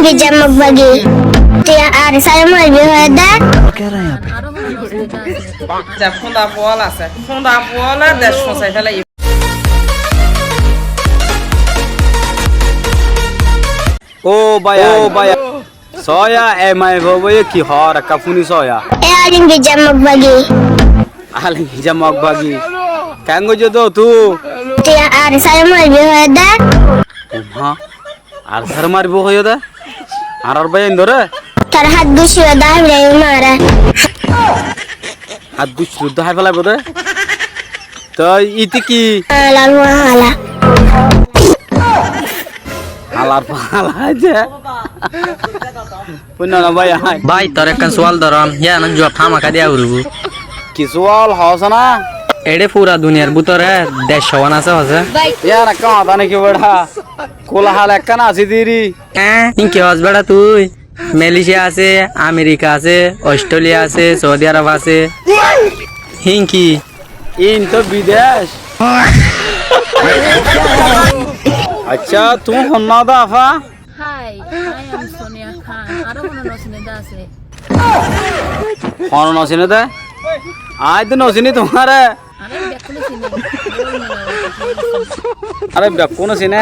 भी जमक बगी আর সারে মারবি হয়ে দা যা ফোঁদা পোয়াল আছে ফোঁদা পোয়ালে দেশ ফসাই ফেলে ও ভাই soya e mai bobo ki hora kafuni soya এ আলিম भी जमक बगी aling jamak bagi kango jodo tu আর সারে মারবি হয়ে দা ha ar sar marbo hoyo da ar bay indore তার হাত দুশিয়ে দা রে মারা hat du shruddha hai fala bode to iti ki লা লা halar pala aja punna na bhai hai ভাই তোর একটা সোয়াল ধরম ইয়া না জব থামাকা দিয়া উরবু kiswal hosana এডে পুরা দুনিয়ার ভিতরে 150 আছে আছে yara ka dane ki bada kola hal ekkana asi diri ইনকে হস বেড়া তুই মালয়েশিয়া আছে আমেরিকা আছে অস্ট্রেলিয়া আছে সৌদি আরব আছে হিংকি in to bidesh acha tu honna da afa Hi, I am Sonia Khan. I don't want to know Sunida say. hono nosine de aaj to nosini tumhare I don't get to see अरे Beko न सिने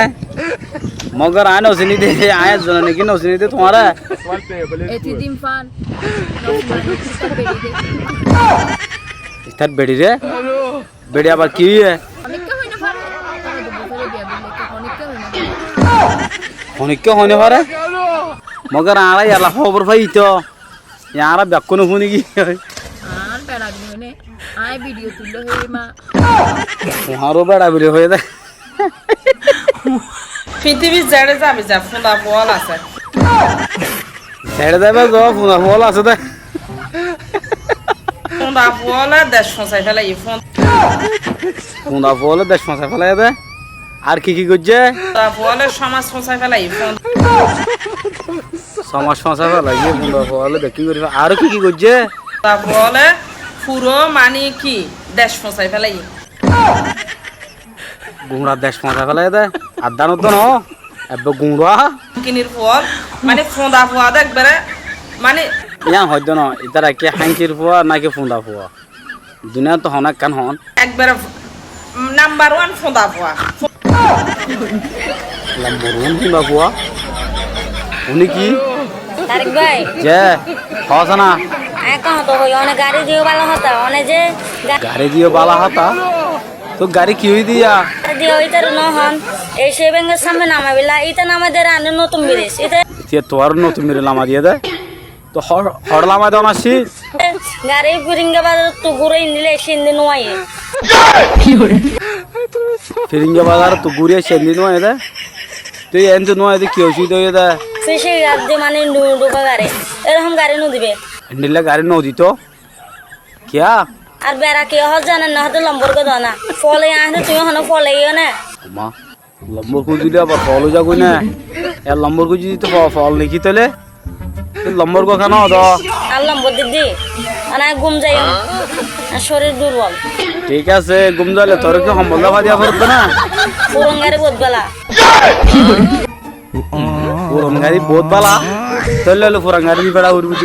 मगर आए न सिनी दे आए जनने की न सिनी दे तुम्हारा Eti dim fan. स्टार्ट बेड़ी रे बेड़ी आबार की है Onikka hoina pare. Tara do bofere biya bille ko onikka hoina. होने क्यों होने वाले मगर आ रहा यार खबर भाई तो यार बेको न होने की Aan pera gune. Ai video tullo he ma. तुम्हारो बड़ा वीडियो हो जाता পৃথিবীর জেড়ে যাবি যা ফোঁদা পোয়াল আছে ছেড়ে দেবে তো ফোন ফল আছে তো ফোঁদা পোয়ালে দেশ ফসাই ফেলে ফোন ফল 10 মাস ফেলে দে আর কি করছে ফোঁদা পোয়ালে সমাজ ফসাই ফেলে সমাজ ফসা ফেলে গিয়ে ফোন ফল দেখি করি আর কি করছে ফোঁদা পোয়ালে পুরো মানে কি দেশ ফসাই ফেলে গুমরা 10 মাস ফেলে দে আর দানো তো ন এবে গুমরা কিনির পোয়াল মানে ফোঁদা পোয়া দেখবে মানে ইয়া হয়তো না ইতারা কি হাঙ্কির ফুয়া নাকি ফুন্দা ফুয়া দুনিয়া তো হনাক কান হন একবারে নাম্বার 1 ফোঁদা পোয়া লম্বর ওন ফুন্দা ফুয়া উনি কি তারিক ভাই যে হসনা এখন তো হই অনেক গাড়ি দিও ভালো হতা অনেক যে গাড়ি দিও বালা হাতা তো গাড়ি কি হই দিয়া দিও ইতার নহন এই সেবেঙ্গের সামনে নামাবিলা ইতা নামাদের আনে নতুন বিরেস ইতা তে তোর নতুন মেরে লামা দিয়ে দে তো হড়লামা দাও না সি গাড়ি ফিরিঙ্গা বাজার তো ঘুরে নিলে সিন্দি নোয়াই ফিরিঙ্গা বাজার তো ঘুরে সেন্দি নয় দে তুই এনতে নয় দে কি অসুবিধা হয়ে দে ফিসে গাড়ি মানে ডুবা গাড়ি এরকম গাড়ি নো দিবে হ্যান্ডেলে গাড়ি ন দিত কিয়া আর বেড়া কে হজ জানেন না হয়তো লম্বর গো দানা ফলে আনে তুই হন ফলে ইও না মা লম্বর কো দিলে আবার ফল যাগো না এ লম্বর কো যদি তো ফল লিখি তলে লম্বর কো খানো দ আর লম্বর দিদি আনা ঘুম যাই আর শরীর দুর্বল ঠিক আছে ঘুম যালে তোর কি সম্বন্ধ বাদিয়া পড়বে না পুরন গাড়ি বহুত বেলা পুরন গাড়ি বহুত বালা চল পুরান গাড়ি বেড়া উড়বি